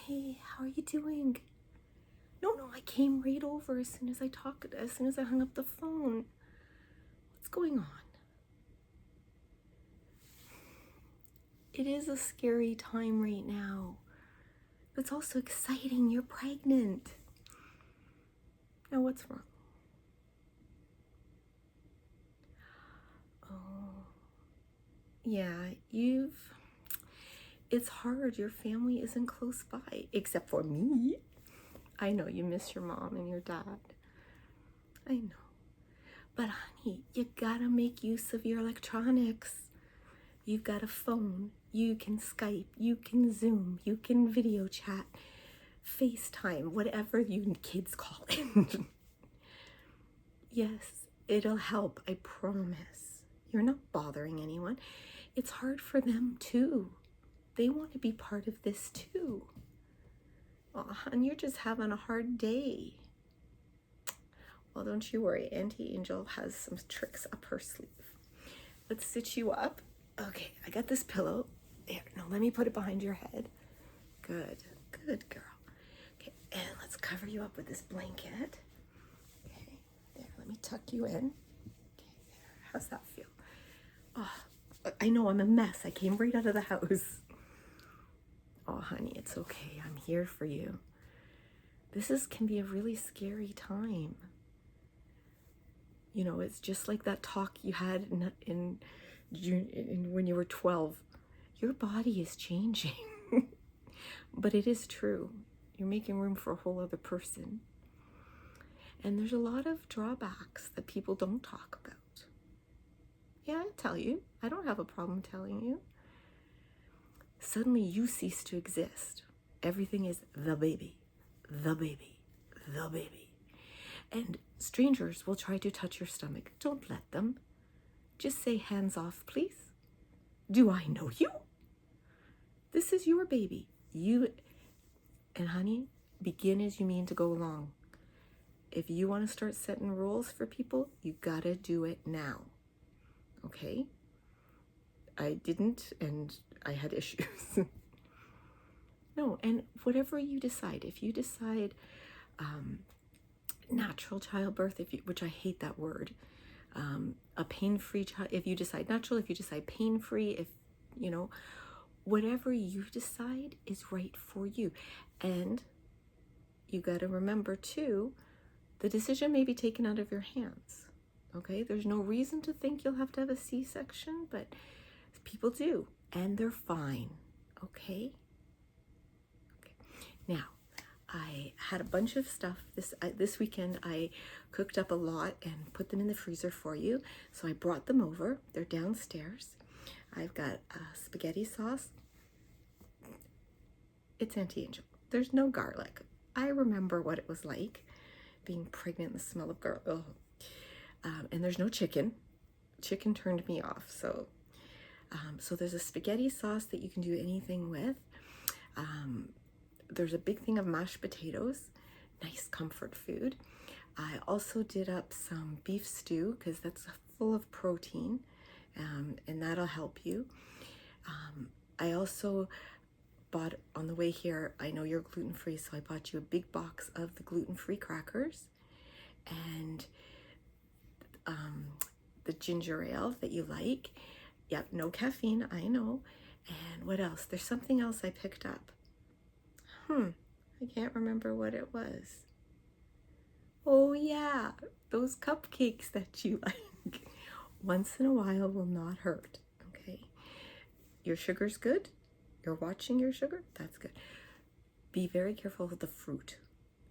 Hey, how are you doing? No, I came right over as soon as I hung up the phone. What's going on? It is a scary time right now. But it's also exciting. You're pregnant. Now, what's wrong? Oh, yeah, it's hard. Your family isn't close by, except for me. I know you miss your mom and your dad. I know. But honey, you gotta make use of your electronics. You've got a phone. You can Skype. You can Zoom. You can video chat. FaceTime. Whatever you kids call it. Yes, it'll help. I promise. You're not bothering anyone. It's hard for them too. They want to be part of this too. Oh, hon, you're just having a hard day. Well, don't you worry. Auntie Angel has some tricks up her sleeve. Let's sit you up. Okay, I got this pillow. There, no, let me put it behind your head. Good girl. Okay, and let's cover you up with this blanket. Okay, there, let me tuck you in. Okay, there, how's that feel? Oh, I know I'm a mess. I came right out of the house. Oh, honey, it's okay. I'm here for you. Can be a really scary time. You know, it's just like that talk you had in when you were 12. Your body is changing. But it is true. You're making room for a whole other person. And there's a lot of drawbacks that people don't talk about. Yeah, I tell you. I don't have a problem telling you. Suddenly you cease to exist. Everything is the baby, the baby, the baby. And strangers will try to touch your stomach. Don't let them. Just say, hands off, please. Do I know you? This is your baby. And honey, begin as you mean to go along. If you want to start setting rules for people, you gotta do it now. Okay? I didn't, and I had issues. No, and whatever you decide, if you decide natural childbirth, which I hate that word, a pain-free child, if you decide natural, if you decide pain-free, whatever you decide is right for you. And you got to remember too, the decision may be taken out of your hands. Okay, there's no reason to think you'll have to have a C-section, but people do, and they're fine. Okay. Now, I had a bunch of stuff this weekend. I cooked up a lot and put them in the freezer for you. So I brought them over. They're downstairs. I've got spaghetti sauce. It's Auntie Angel. There's no garlic. I remember what it was like being pregnant and the smell of garlic. Oh. And there's no chicken. Chicken turned me off. So there's a spaghetti sauce that you can do anything with. There's a big thing of mashed potatoes, nice comfort food. I also did up some beef stew because that's full of protein, and that'll help you. I also bought, on the way here, I know you're gluten-free, so I bought you a big box of the gluten-free crackers and the ginger ale that you like. Yep, no caffeine, I know. And what else? There's something else I picked up. I can't remember what it was. Oh yeah, those cupcakes that you like. Once in a while will not hurt, okay? Your sugar's good? You're watching your sugar? That's good. Be very careful with the fruit.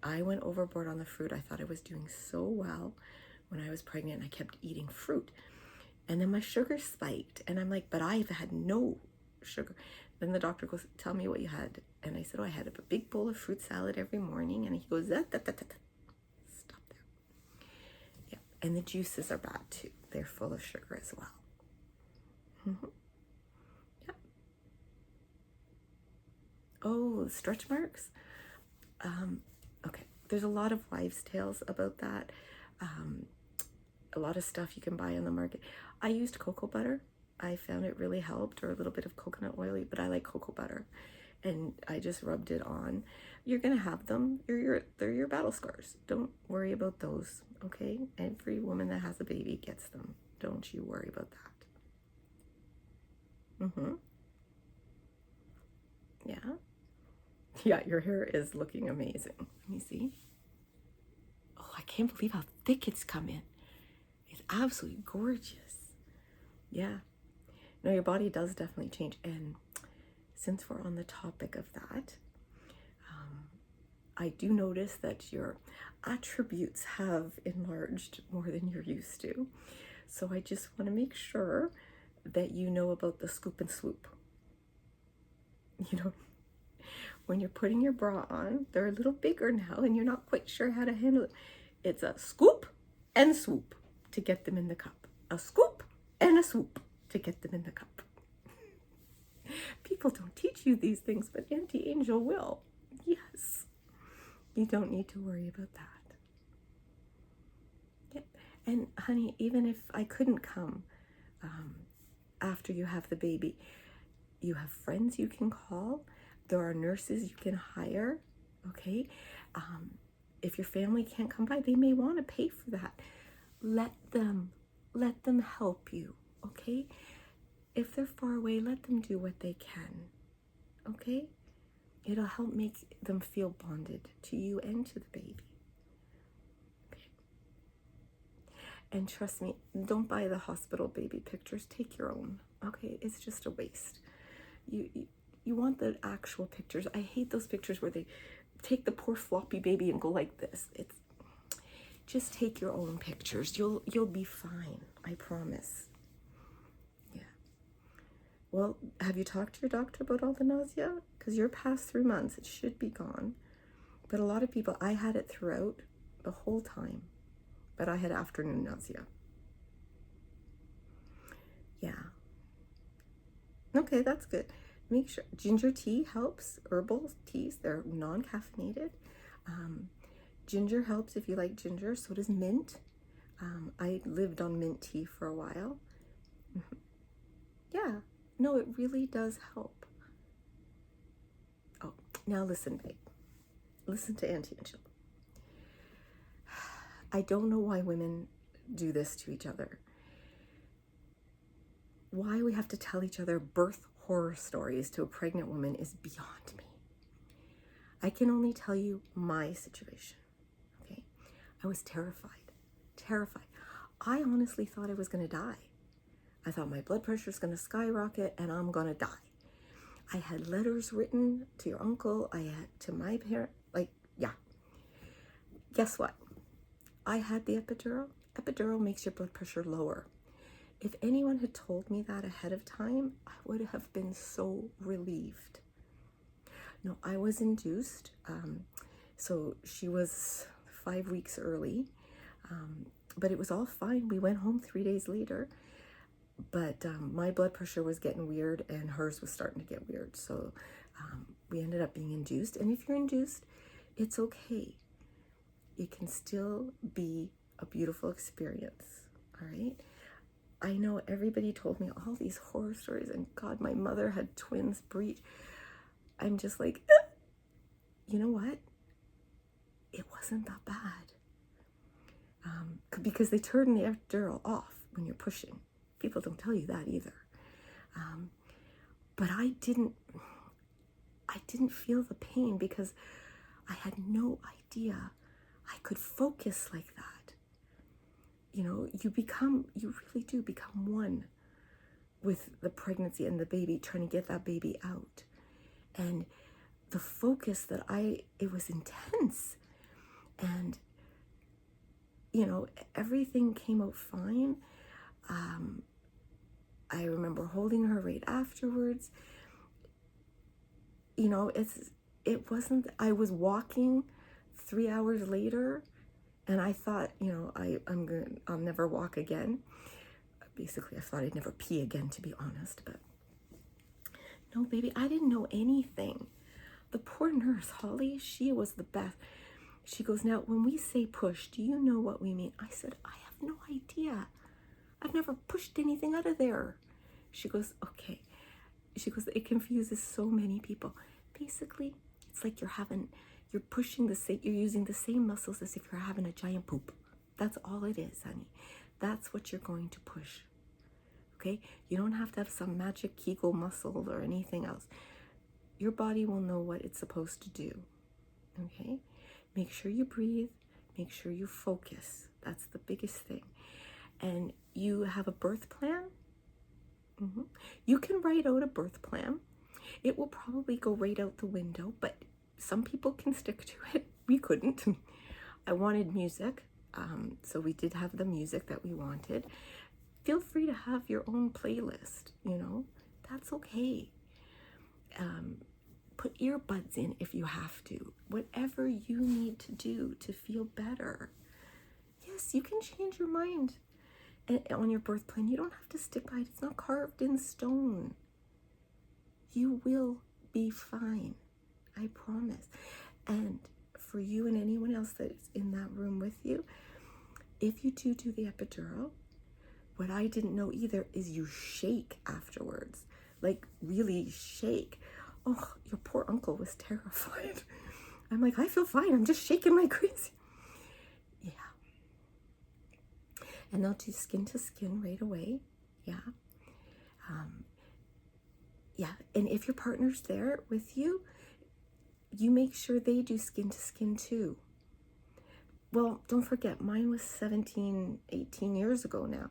I went overboard on the fruit. I thought I was doing so well when I was pregnant and I kept eating fruit. And then my sugar spiked and I'm like, but I've had no sugar. Then the doctor goes, tell me what you had. And I said, I had a big bowl of fruit salad every morning. And he goes, stop there. Yeah, and the juices are bad too. They're full of sugar as well. Yeah. Oh, stretch marks? Okay, there's a lot of wives' tales about that. A lot of stuff you can buy on the market. I used cocoa butter. I found it really helped, or a little bit of coconut oil, but I like cocoa butter. and I just rubbed it on. You're gonna have them. They're your battle scars. Don't worry about those, okay? Every woman that has a baby gets them. Don't you worry about that. Yeah. Yeah, your hair is looking amazing. Let me see. Oh, I can't believe how thick it's coming. It's absolutely gorgeous. Yeah. No, your body does definitely change. And since we're on the topic of that, I do notice that your attributes have enlarged more than you're used to. So I just want to make sure that you know about the scoop and swoop. You know, when you're putting your bra on, they're a little bigger now and you're not quite sure how to handle it. It's a scoop and swoop to get them in the cup. A scoop and a swoop to get them in the cup. People don't teach you these things, but Auntie Angel will. Yes. You don't need to worry about that. Yep. And honey, even if I couldn't come after you have the baby, you have friends you can call. There are nurses you can hire, okay? If your family can't come by, they may want to pay for that. Let them help you, okay? If they're far away, let them do what they can, okay? It'll help make them feel bonded to you and to the baby. Okay. And trust me, don't buy the hospital baby pictures. Take your own, okay? It's just a waste. You want the actual pictures. I hate those pictures where they take the poor floppy baby and go like this. It's just take your own pictures. You'll be fine. I promise. Yeah. Well, have you talked to your doctor about all the nausea? Because you're past 3 months. It should be gone. But a lot of people, I had it throughout the whole time. But I had afternoon nausea. Yeah. Okay, that's good. Make sure ginger tea helps. Herbal teas, they're non-caffeinated. Ginger helps if you like ginger. So does mint. I lived on mint tea for a while. Yeah, no, it really does help. Oh, now listen, babe. Listen to Auntie Angel. I don't know why women do this to each other. Why we have to tell each other birth horror stories to a pregnant woman is beyond me. I can only tell you my situation, okay? I was terrified. I honestly thought I was gonna die. I thought my blood pressure is gonna skyrocket and I'm gonna die. I had letters written to your uncle, I had to my parent, yeah. Guess what? I had the epidural. Epidural makes your blood pressure lower. If anyone had told me that ahead of time, I would have been so relieved. No, I was induced. So she was 5 weeks early, but it was all fine. We went home 3 days later, but my blood pressure was getting weird and hers was starting to get weird. So we ended up being induced. And if you're induced, it's okay. It can still be a beautiful experience, all right? I know everybody told me all these horror stories, and God, my mother had twins breech. I'm just like, you know what? It wasn't that bad. Because they turn the epidural off when you're pushing. People don't tell you that either. But I didn't feel the pain because I had no idea I could focus like that. You know, you really do become one with the pregnancy and the baby, trying to get that baby out. And the focus it was intense. And, you know, everything came out fine. I remember holding her right afterwards. You know, I was walking 3 hours later, and I thought, you know, I'll never walk again. Basically, I thought I'd never pee again, to be honest, but no, baby, I didn't know anything. The poor nurse, Holly, she was the best. She goes, now, when we say push, do you know what we mean? I said, I have no idea. I've never pushed anything out of there. She goes, okay. She goes, it confuses so many people. basically, it's like you're pushing you're using the same muscles as if you're having a giant poop. That's all it is, honey. That's what you're going to push. Okay? You don't have to have some magic Kegel muscle or anything else. Your body will know what it's supposed to do. Okay? Make sure you breathe. Make sure you focus. That's the biggest thing. And you have a birth plan. You can write out a birth plan. It will probably go right out the window, but some people can stick to it. We couldn't. I wanted music, so we did have the music that we wanted. Feel free to have your own playlist, that's okay. Put earbuds in if you have to. Whatever you need to do to feel better. Yes, you can change your mind on your birth plan. You don't have to stick by it. It's not carved in stone. You will be fine. I promise. And for you and anyone else that's in that room with you, if you do the epidural, what I didn't know either is you shake afterwards. Like, really shake. Oh, your poor uncle was terrified. I'm like, I feel fine. I'm just shaking like crazy. Yeah. And they'll do skin to skin right away. Yeah. Yeah. And if your partner's there with you, you make sure they do skin to skin too. Well, don't forget, mine was 17, 18 years ago now.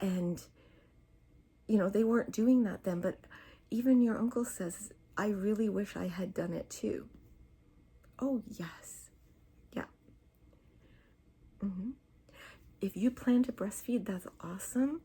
And, they weren't doing that then. But even your uncle says, I really wish I had done it too. Oh, yes. Yeah. If you plan to breastfeed, that's awesome.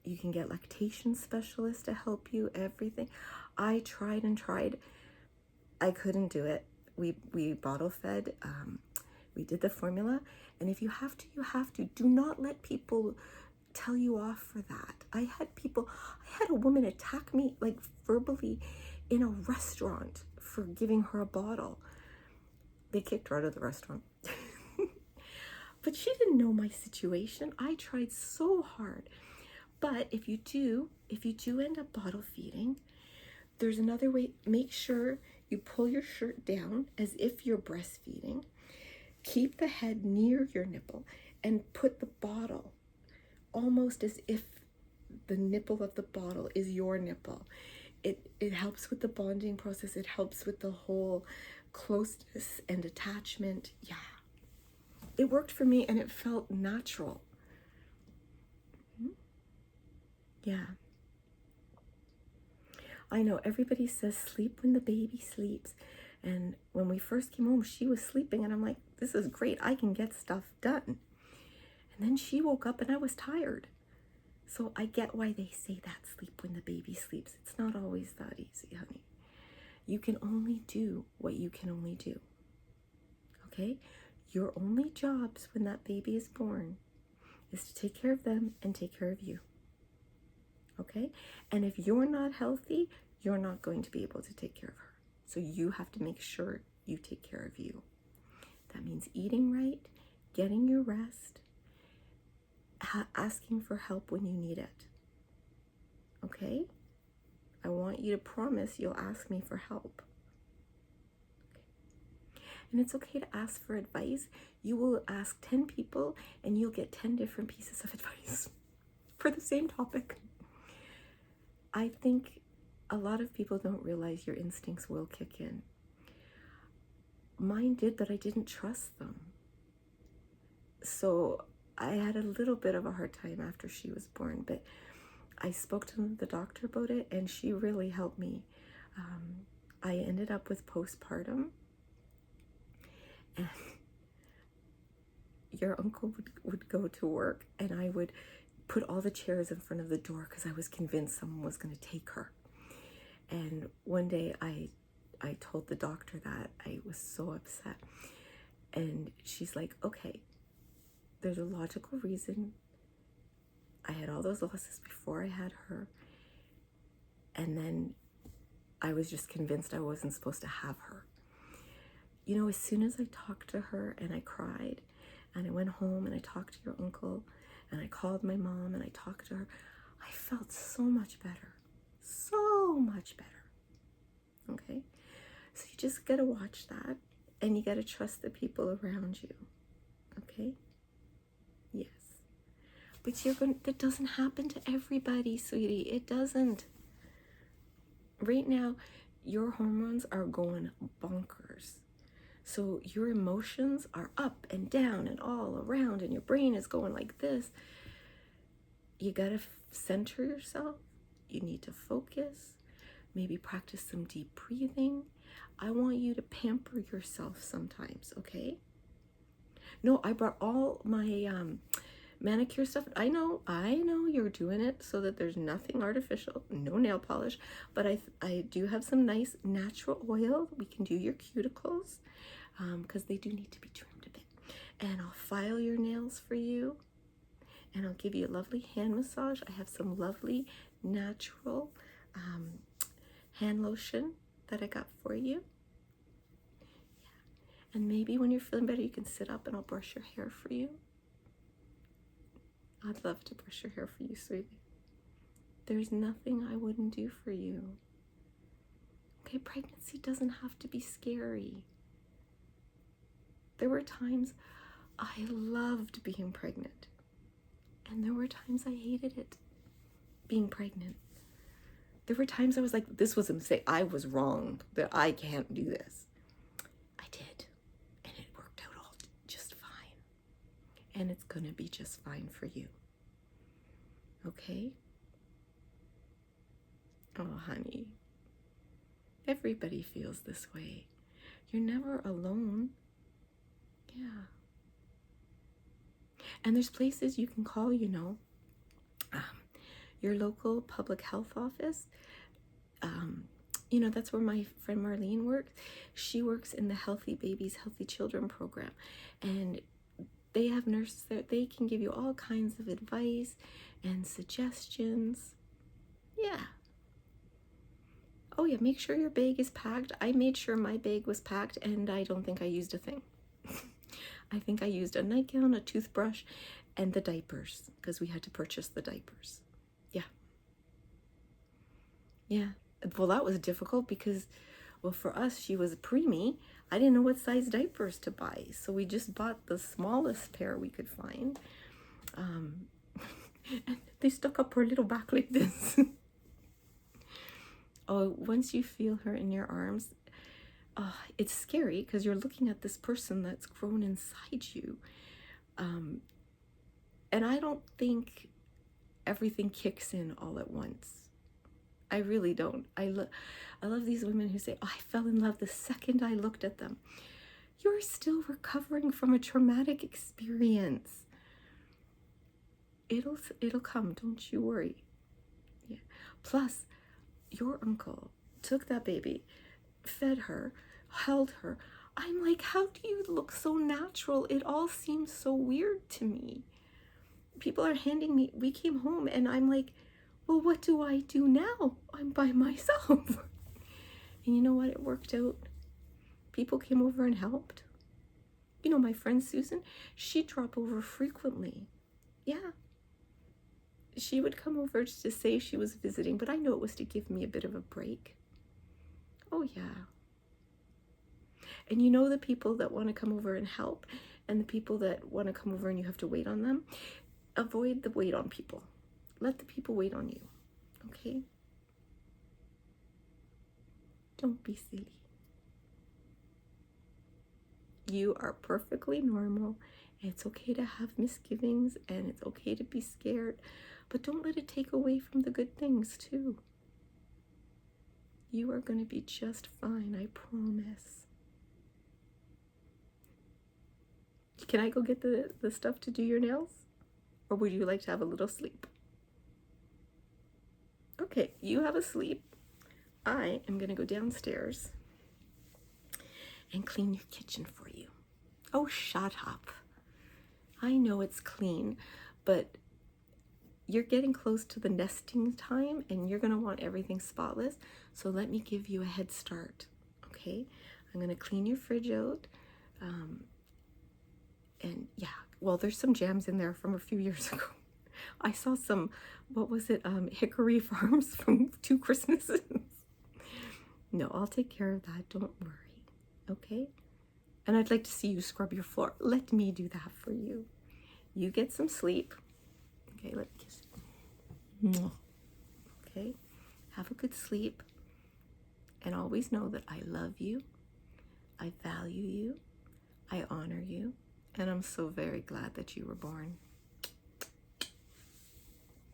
You can get lactation specialists to help you, everything. I tried and tried. I couldn't do it. We bottle fed. We did the formula. And if you have to, you have to. Do not let people tell you off for that. I had a woman attack me, like, verbally in a restaurant for giving her a bottle. They kicked her out of the restaurant. But she didn't know my situation. I tried so hard. But if you do end up bottle feeding, there's another way. Make sure you pull your shirt down as if you're breastfeeding. Keep the head near your nipple and put the bottle almost as if the nipple of the bottle is your nipple. It helps with the bonding process. It helps with the whole closeness and attachment. Yeah. It worked for me and it felt natural. Yeah. I know everybody says sleep when the baby sleeps. And when we first came home, she was sleeping and I'm like, this is great. I can get stuff done. And then she woke up and I was tired. So I get why they say that, sleep when the baby sleeps. It's not always that easy, honey. You can only do what you can only do. Okay? Your only jobs when that baby is born is to take care of them and take care of you. Okay? And if you're not healthy, you're not going to be able to take care of her. So you have to make sure you take care of you. That means eating right, getting your rest, asking for help when you need it. Okay? I want you to promise you'll ask me for help. Okay. And it's okay to ask for advice. You will ask 10 people and you'll get 10 different pieces of advice for the same topic. I think a lot of people don't realize your instincts will kick in. Mine did, but I didn't trust them. So I had a little bit of a hard time after she was born, but I spoke to the doctor about it and she really helped me. I ended up with postpartum, and your uncle would go to work and I would put all the chairs in front of the door because I was convinced someone was going to take her. And one day I told the doctor that. I was so upset. And she's like, okay, there's a logical reason. I had all those losses before I had her. And then I was just convinced I wasn't supposed to have her. As soon as I talked to her and I cried and I went home and I talked to your uncle and I called my mom and I talked to her, I felt so much better. So much better. Okay? So you just got to watch that, and you got to trust the people around you. Okay? Yes. But that doesn't happen to everybody, sweetie. It doesn't. Right now, your hormones are going bonkers. So your emotions are up and down and all around, and your brain is going like this. You got to center yourself. You need to focus. Maybe practice some deep breathing. I want you to pamper yourself sometimes, okay? No, I brought all my manicure stuff. I know you're doing it so that there's nothing artificial, no nail polish, but I do have some nice natural oil. We can do your cuticles because they do need to be trimmed a bit. And I'll file your nails for you, and I'll give you a lovely hand massage. I have some lovely natural hand lotion that I got for you. Yeah. And maybe when you're feeling better, you can sit up and I'll brush your hair for you. I'd love to brush your hair for you, sweetie. There's nothing I wouldn't do for you. Okay, pregnancy doesn't have to be scary. There were times I loved being pregnant, and there were times I hated it, being pregnant. There were times I was like, this was a mistake. I was wrong, that I can't do this. I did, and it worked out all just fine. And it's gonna be just fine for you. Okay? Oh, honey. Everybody feels this way. You're never alone. Yeah. And there's places you can call, your local public health office. That's where my friend Marlene works. She works in the Healthy Babies, Healthy Children program. And they have nurses there. They can give you all kinds of advice and suggestions. Yeah. Oh yeah, make sure your bag is packed. I made sure my bag was packed, and I don't think I used a thing. I think I used a nightgown, a toothbrush, and the diapers, because we had to purchase the diapers. Yeah. Yeah. Well, that was difficult because, well, for us, she was a preemie. I didn't know what size diapers to buy, so we just bought the smallest pair we could find. And they stuck up her little back like this. Oh, once you feel her in your arms, it's scary because you're looking at this person that's grown inside you. And I don't think everything kicks in all at once. I really don't. I love these women who say, oh, I fell in love the second I looked at them. You're still recovering from a traumatic experience. It'll come, don't you worry. Yeah. Plus, your uncle took that baby, fed her, held her. I'm like, how do you look so natural? It all seems so weird to me. People are handing me, we came home and I'm like, well, what do I do now? I'm by myself. And you know what? It worked out. People came over and helped. My friend Susan, she'd drop over frequently. Yeah. She would come over just to say she was visiting, but I know it was to give me a bit of a break. Oh, yeah. And the people that want to come over and help, and the people that want to come over and you have to wait on them, avoid the wait on people. Let the people wait on you, okay? Don't be silly. You are perfectly normal. It's okay to have misgivings, and it's okay to be scared, but don't let it take away from the good things too. You are going to be just fine, I promise. Can I go get the stuff to do your nails? Or would you like to have a little sleep? Okay, you have a sleep. I am going to go downstairs and clean your kitchen for you. Oh, shut up. I know it's clean, but you're getting close to the nesting time and you're going to want everything spotless. So let me give you a head start, okay? I'm going to clean your fridge out. And yeah, well, there's some jams in there from a few years ago. I saw some, what was it, Hickory Farms from 2 Christmases. No, I'll take care of that. Don't worry. Okay? And I'd like to see you scrub your floor. Let me do that for you. You get some sleep. Okay, let me kiss you. Okay? Have a good sleep. And always know that I love you. I value you. I honor you. And I'm so very glad that you were born.